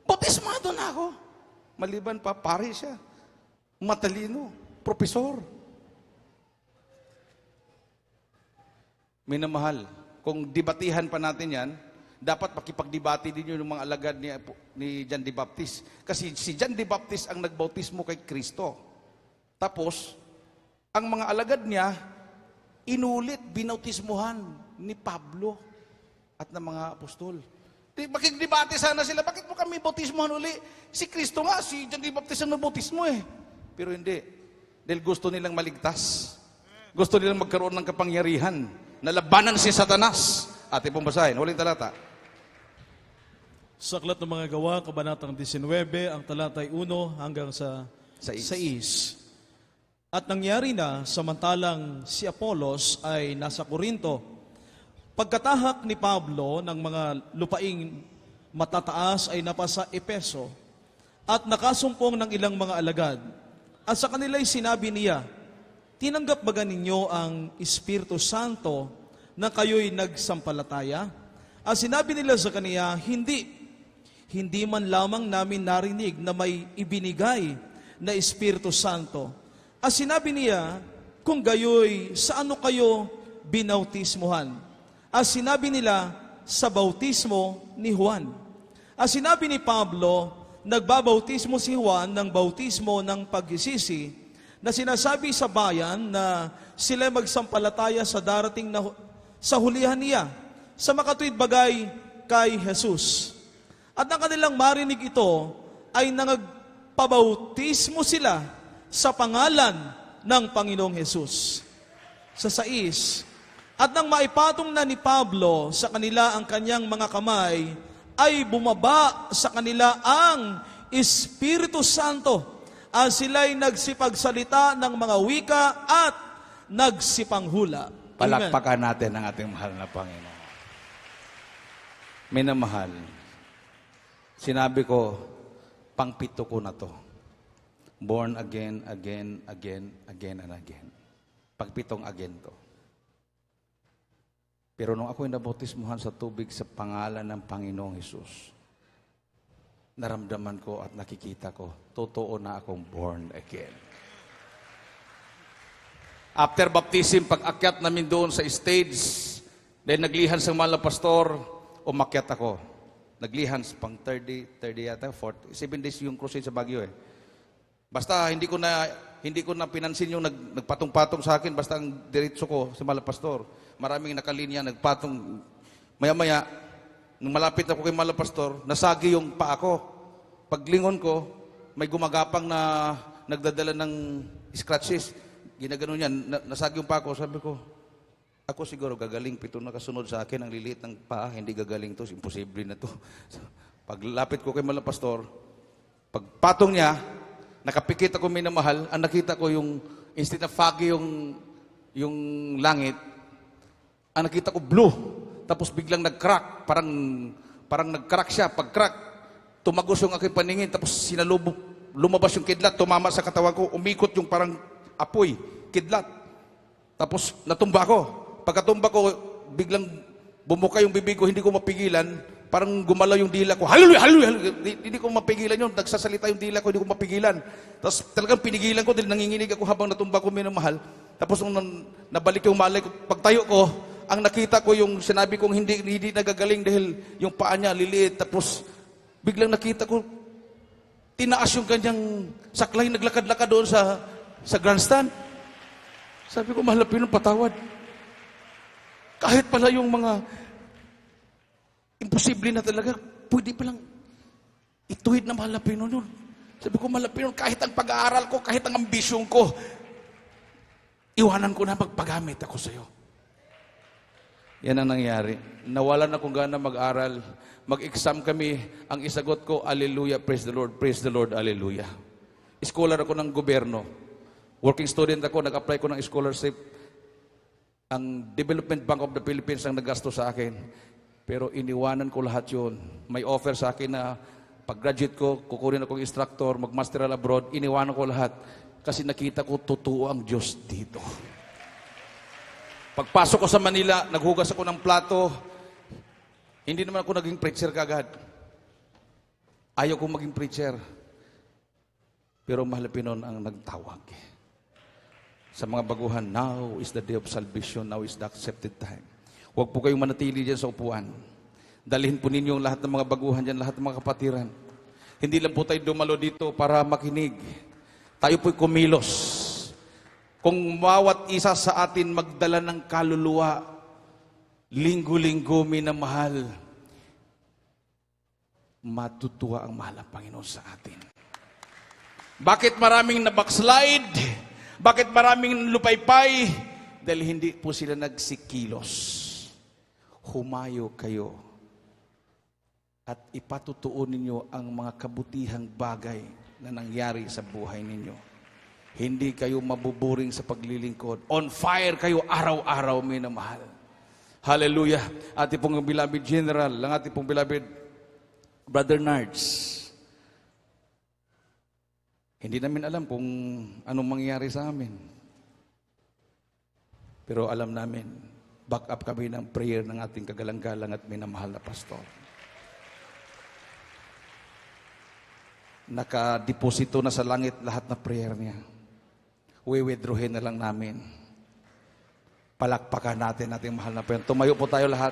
Bautismado na ako. Maliban pa, pare siya. Matalino. Profesor. Minamahal. Kung debatihan pa natin yan, dapat makipagdebate din yung mga alagad ni John the Baptist. Kasi si John the Baptist ang nagbautismo kay Kristo. Tapos, ang mga alagad niya, inulit, binautismuhan ni Pablo at ng mga apostol. Makikdebate sana sila, bakit mo kami bautismohan uli? Si Kristo nga, si John the Baptist ang nabautismo eh. Pero hindi. Dahil gusto nilang maligtas. Gusto nilang magkaroon ng kapangyarihan na labanan si Satanas. Ating pong basahin, huling talata. Sa Aklat ng Mga Gawa, Kabanatang 19, ang talata ay 1 hanggang sa 6. At nangyari na, samantalang si Apolos ay nasa Korinto, pagkatahak ni Pablo ng mga lupaing matataas ay napasa Epeso at nakasumpong ng ilang mga alagad. At sa kanila'y sinabi niya, tinanggap ba ninyo ang Espiritu Santo na kayo'y nagsampalataya? At sinabi nila sa kaniya, hindi. Hindi man lamang namin narinig na may ibinigay na Espiritu Santo. At sinabi niya, kung gayo'y sa ano kayo binautismuhan? At sinabi nila, sa bautismo ni Juan. At sinabi ni Pablo, nagbabautismo si Juan ng bautismo ng pagsisisi, na sinasabi sa bayan na sila magsampalataya sa darating na sa hulihan niya, sa makatuwid bagay kay Jesus. At ang kanilang marinig ito, ay nangagpabautismo sila sa pangalan ng Panginoong Jesus. Sa 6, at nang maipatong na ni Pablo sa kanila ang kanyang mga kamay, ay bumaba sa kanila ang Espiritu Santo at sila'y nagsipagsalita ng mga wika at nagsipanghula. Amen. Palakpakan natin ang ating mahal na Panginoon. Minamahal, Sinabi ko, pangpito ko na to. Born again, again, again, again, and again. Pagpitong again to. Pero nung ako'y nabautismuhan sa tubig sa pangalan ng Panginoong Hesus, naramdaman ko at nakikita ko, totoo na akong born again. After baptism, pag-akyat namin doon sa stage, dahil naglihan sa mga pastor, umakyat ako. Naglihan pang 30 yata, 40, 7 days yung crusade sa Baguio eh. Basta hindi ko na pinansin yung nagpatong-patong sa akin, basta ang diretso ko sa mga pastor. Maraming nakalinya, nagpatong. Maya-maya, nung malapit ako kay mga pastor, nasagi yung paa ko. Paglingon ko, may gumagapang na nagdadala ng scratches. Ginagano niya, nasagi yung paa ko. Sabi ko, ako siguro gagaling, 7 na kasunod sa akin, ang liliit ng paa, hindi gagaling to, imposible na to. Paglapit ko kay mga pastor, pagpatong niya, nakapikit ako minamahal, ang nakita ko yung, instead na foggy yung langit, ang nakita ko blue, tapos biglang nag-crack, parang nag-crack siya, pag-crack, tumagos yung aking paningin, tapos lumabas yung kidlat, tumama sa katawan ko, umikot yung parang apoy, kidlat. Tapos natumba ko. Pagkatumba ko, biglang bumuka yung bibig ko, hindi ko mapigilan, parang gumalaw yung dila ko. Hallelujah, hallelujah, hallelujah. Hindi ko mapigilan yun. Nagsasalita yung dila ko, hindi ko mapigilan. Tapos talagang pinigilan ko dahil nanginginig ako habang natumba ko minamahal. Tapos nung nabalik yung malay ko, pagtayo ko, ang nakita ko yung sinabi kong hindi nagagaling dahil yung paa niya liliit. Tapos biglang nakita ko, tinaas yung kanyang saklay, naglakad-lakad doon sa grandstand. Sabi ko, mahal na Pinoy, patawad. Kahit pala yung mga imposible na talaga, pwede palang ituwid na mahal na Pinoy nun. Sabi ko, mahal na Pinoy, kahit ang pag-aaral ko, kahit ang ambisyon ko, iwanan ko na magpagamit ako sa iyo. Yan ang nangyari. Nawalan akong gana mag-aral. Mag-exam kami. Ang isagot ko, Hallelujah, praise the Lord, Hallelujah. Scholar ako ng gobyerno. Working student ako, nag-apply ko ng scholarship. Ang Development Bank of the Philippines ang naggasto sa akin. Pero iniwanan ko lahat yun. May offer sa akin na pag-graduate ko, kukunin akong instructor, mag-masteral abroad, iniwanan ko lahat. Kasi nakita ko, totoo ang Diyos dito. Pagpasok ko sa Manila, naghugas ako ng plato. Hindi naman ako naging preacher kagad. Ayaw kong maging preacher. Pero mahal Pinon ang nagtawag. Sa mga baguhan, now is the day of salvation, now is the accepted time. Huwag po kayong manatili dyan sa upuan. Dalhin po ninyo lahat ng mga baguhan dyan, lahat ng mga kapatiran. Hindi lang po tayo dumalo dito para makinig. Tayo po'y kumilos. Kung bawat isa sa atin magdala ng kaluluwa, linggo-linggo minamahal, matutuwa ang mahal ng Panginoon sa atin. Bakit maraming nabackslide? Bakit maraming lupaypay? Dahil hindi po sila nagsikilos. Humayo kayo at ipatutuon ninyo ang mga kabutihang bagay na nangyari sa buhay ninyo. Hindi kayo mabuburing sa paglilingkod. On fire kayo araw-araw, minamahal. Hallelujah. Ating pong beloved General, ang ating pong beloved Brother Nards. Hindi namin alam kung anong mangyayari sa amin. Pero alam namin, back up kami ng prayer ng ating kagalang-galang at minamahal na pastor. Nakadeposito na sa langit lahat na prayer niya. We-withdrawin na lang namin. Palakpakan natin ating mahal na prayer. Tumayo po tayo lahat.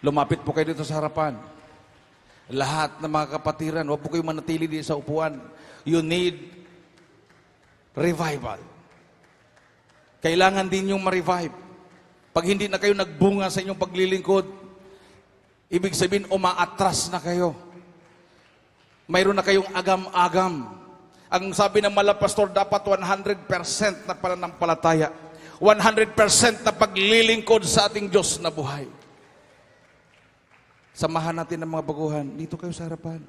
Lumapit po kayo dito sa harapan. Lahat ng mga kapatiran, huwag po kayo manatili dito sa upuan. You need revival. Kailangan din yung ma-revive. Pag hindi na kayo nagbunga sa inyong paglilingkod, ibig sabihin, umaatras na kayo. Mayroon na kayong agam-agam. Ang sabi ng malapastor, dapat 100% na pananampalataya. 100% na paglilingkod sa ating Diyos na buhay. Samahan natin ang mga baguhan. Dito kayo sa harapan.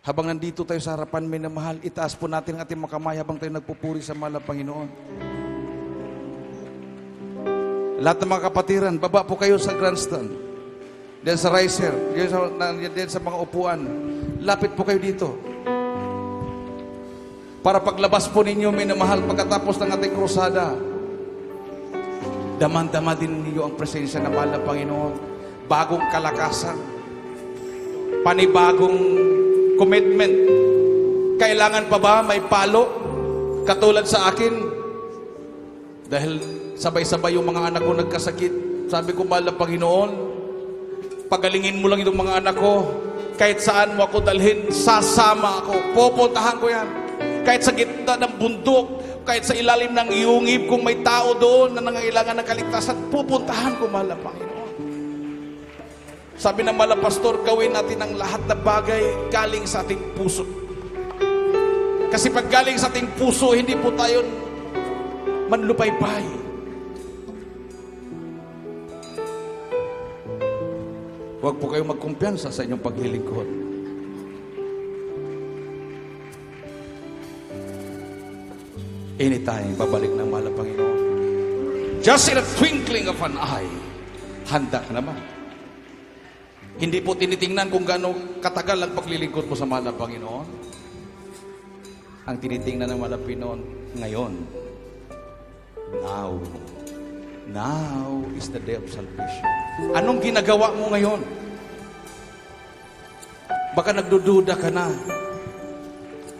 Habang nandito tayo sa harapan, minamahal, itaas po natin ang ating mga kamay habang tayo nagpupuri sa mahal na Panginoon. Lahat ng mga kapatiran, baba po kayo sa grandstand. Diyan sa riser, diyan sa mga upuan. Lapit po kayo dito. Para paglabas po ninyo, minamahal, pagkatapos ng ating krusada, daman-dama din ninyo ang presensya ng mahal na Panginoon. Bagong kalakasan. Panibagong commitment. Kailangan pa ba may palo? Katulad sa akin. Dahil sabay-sabay yung mga anak ko nagkasakit. Sabi ko, mahal na Panginoon, pagalingin mo lang itong mga anak ko. Kahit saan mo ako dalhin, sasama ako. Pupuntahan ko yan. Kahit sa gitna ng bundok, kahit sa ilalim ng iungib, kung may tao doon na nangangailangan ng kaligtasan, pupuntahan ko, mahal na Panginoon. Sabi ng mahal na pastor, gawin natin ang lahat na bagay galing sa ating puso. Kasi pag galing sa ating puso, hindi po tayo manlupaypay. Huwag po kayong magkumpiyansa sa inyong paglilingkod. Anytime, babalik ng mahal na Panginoon. Just in a twinkling of an eye, handa ka naman. Hindi po tinitingnan kung gaano katagal ang paglilingkod mo sa mahal na Panginoon. Ang tinitingnan ng mahal na Panginoon ngayon. Now is the day of salvation. Anong ginagawa mo ngayon? Baka nagdududa ka na.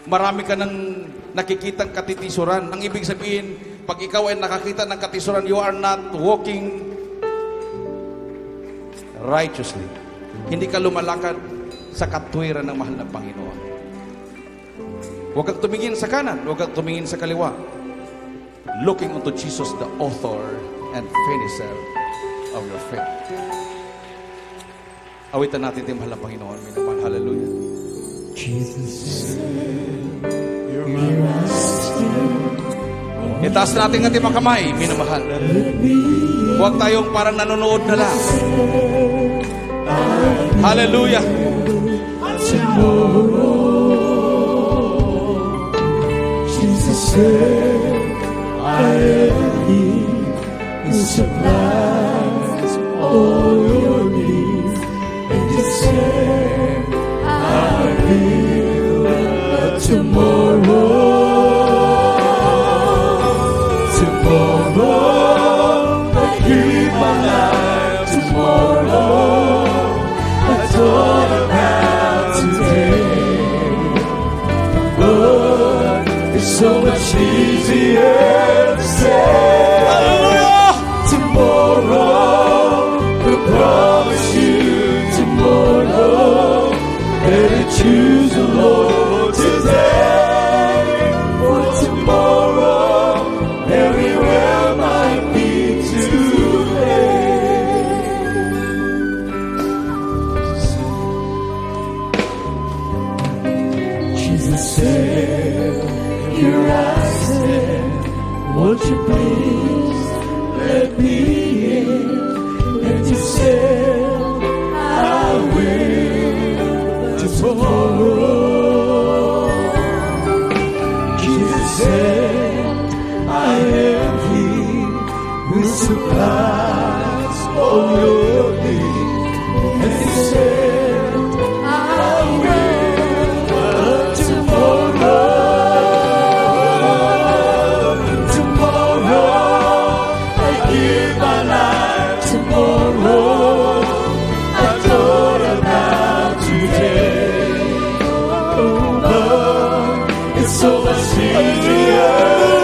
Marami ka nang nakikitang katitisuran. Ang ibig sabihin, pag ikaw ay nakakita ng katisuran, you are not walking righteously. Hindi ka lumalakad sa katwiran ng mahal na Panginoon. Huwag kang tumingin sa kanan, huwag kang tumingin sa kaliwa. Looking unto Jesus, the author and finisher of your faith. Awitan natin yung mahal na Panginoon. Minamahal, hallelujah. Itaas natin ang ating mga kamay, minamahal. Huwag tayong parang nanonood na lang. Hallelujah. Jesus said, I am He who supplies all your needs. And He said, I will but tomorrow. I give my life tomorrow. I thought about today, but it's so much easier to say. Hallelujah! Tomorrow, I promise you tomorrow. Better choose the Lord today, for tomorrow everywhere might be too late. Jesus said, here I stand, won't you please let me in? And you said, I will tomorrow. Jesus said, I am He who supplies all your needs. And He said, I will but tomorrow I give my life tomorrow. I thought about today. Oh, but it's so much easier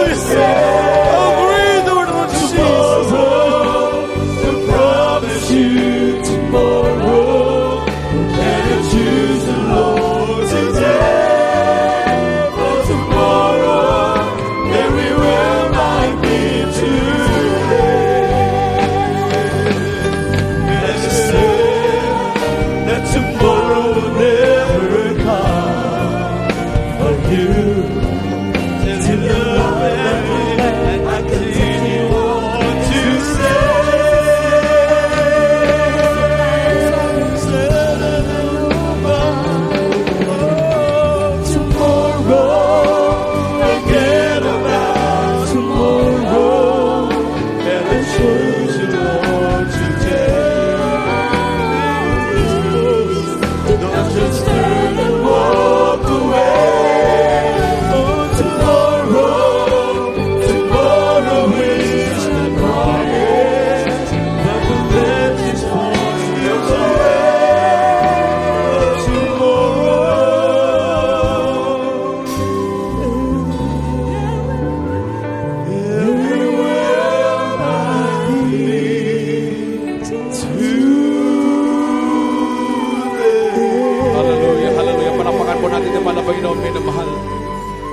to say. I promise you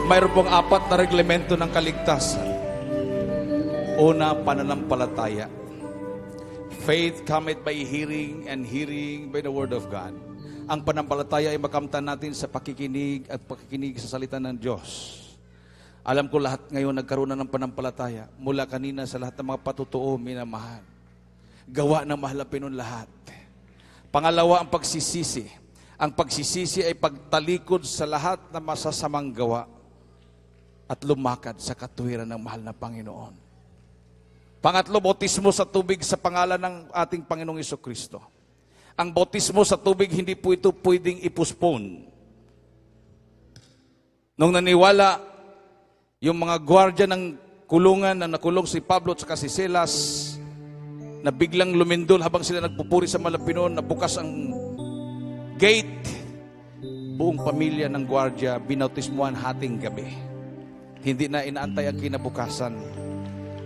mayroon pong 4 na reglamento ng kaligtasan. Una, pananampalataya. Faith cometh by hearing, and hearing by the word of God. Ang pananampalataya ay makamtan natin sa pakikinig at pakikinig sa salita ng Diyos. Alam ko lahat ngayon nagkaroon na ng pananampalataya. Mula kanina sa lahat ng mga patutuo, minamahal. Gawa ng mahal na Pinoon lahat. Pangalawa, ang pagsisisi. Ang pagsisisi ay pagtalikod sa lahat ng masasamang gawa at lumakad sa katuwiran ng mahal na Panginoon. Pangatlo, bautismo sa tubig sa pangalan ng ating Panginoong Jesucristo. Ang bautismo sa tubig, hindi po ito pwedeng i-postpone. Nung naniwala, yung mga gwardya ng kulungan na nakulong si Pablo at si Silas, na biglang lumindol habang sila nagpupuri sa Malapinon, nabukas ang gate, buong pamilya ng gwardya binautismuhan hating gabi. Hindi na inaantay ang kinabukasan.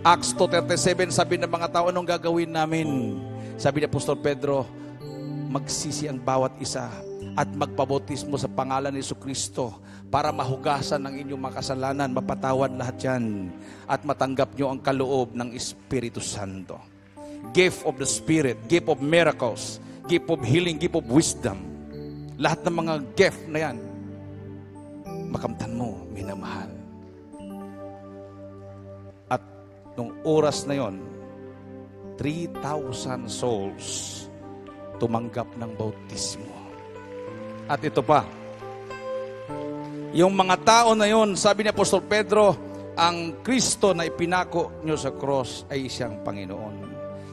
Acts 2:37, sabi ng mga tao, anong gagawin namin? Sabi ni Apostol Pedro, magsisi ang bawat isa at magpabautismo sa pangalan ni Jesucristo para mahugasan ang inyong mga kasalanan, mapatawad lahat yan, at matanggap nyo ang kaloob ng Espiritu Santo. Gift of the Spirit, gift of miracles, gift of healing, gift of wisdom. Lahat ng mga gift na yan, makamtan mo, minamahal. Nung oras na yon, 3,000 souls tumanggap ng bautismo. At ito pa, yung mga tao na yon, sabi ni Apostol Pedro, ang Kristo na ipinako nyo sa cross ay siyang Panginoon.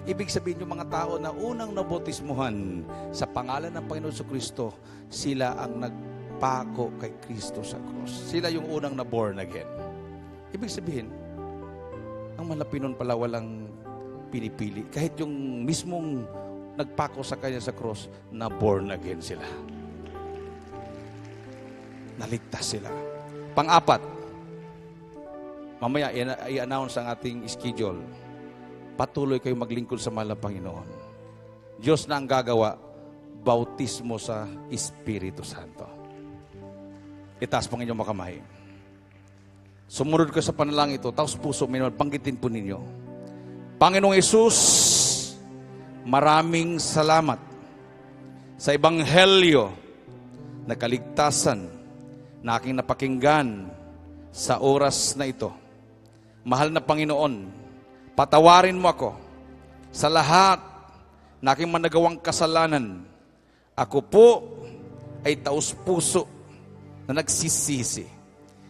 Ibig sabihin yung mga tao na unang nabautismuhan sa pangalan ng Panginoon sa Kristo, sila ang nagpako kay Kristo sa cross. Sila yung unang na born again. Ibig sabihin, ang Malapinon pala walang pinipili. Kahit yung mismong nagpako sa kanya sa cross, na born again sila. Naligtas sila. Pang-apat, mamaya i-announce ang ating schedule. Patuloy kayo maglingkod sa mahal na Panginoon. Diyos na ang gagawa, bautismo sa Espiritu Santo. Itaas pang inyong makamay. Sumunod ko sa panalangin ito, taos puso, banggitin po ninyo. Panginoong Hesus, maraming salamat sa Ebanghelyo na kaligtasan na aking napakinggan sa oras na ito. Mahal na Panginoon, patawarin mo ako sa lahat na aking managawang kasalanan. Ako po ay taos puso na nagsisisi.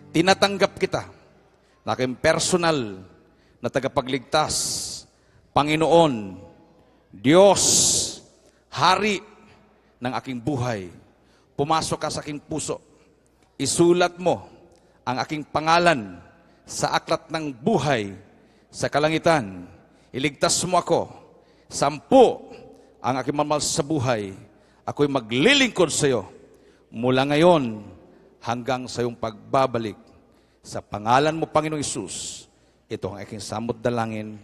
Tinatanggap kita na aking personal na tagapagligtas. Panginoon, Diyos, Hari ng aking buhay. Pumasok ka sa aking puso. Isulat mo ang aking pangalan sa aklat ng buhay sa kalangitan. Iligtas mo ako. 10 ang aking mamahal sa buhay. Ako'y maglilingkod sa iyo mula ngayon hanggang sa iyong pagbabalik. Sa pangalan mo, Panginoong Hesus, ito ang aking samot dalangin.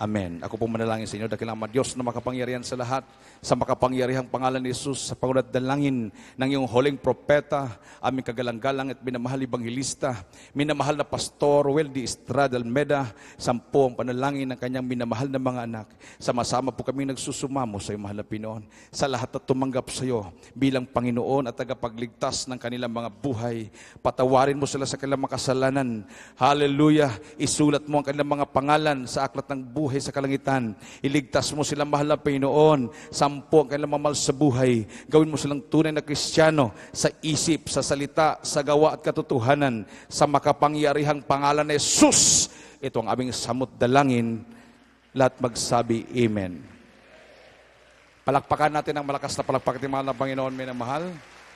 Amen. Ako po manalangin sa inyo, dakilang Ama Diyos na makapangyarihan sa lahat, sa makapangyarihang pangalan ni Jesus, sa pangulat dalangin ng iyong huling propeta, aming kagalang-galang at minamahal Ebanghilista, minamahal na Pastor Weldy Estrada Almeda, 10 ang panalangin ng kanyang minamahal na mga anak. Sama-sama po kami nagsusumamo sa iyong mahal na Pinoon, sa lahat na tumanggap sa iyo bilang Panginoon at tagapagligtas ng kanilang mga buhay. Patawarin mo sila sa kanilang mga kasalanan. Hallelujah. Isulat mo ang kanilang mga pangalan sa aklat ng buhay sa kalangitan. Iligtas mo silang mahal na Panginoon. 10 ang kanilang mamahal sa buhay. Gawin mo silang tunay na Kristiyano sa isip, sa salita, sa gawa at katotohanan. Sa makapangyarihang pangalan ni Jesus. Ito ang aming samot dalangin. Lahat magsabi, Amen. Palakpakan natin ang malakas na palakpak ng mahal na Panginoon, minamahal.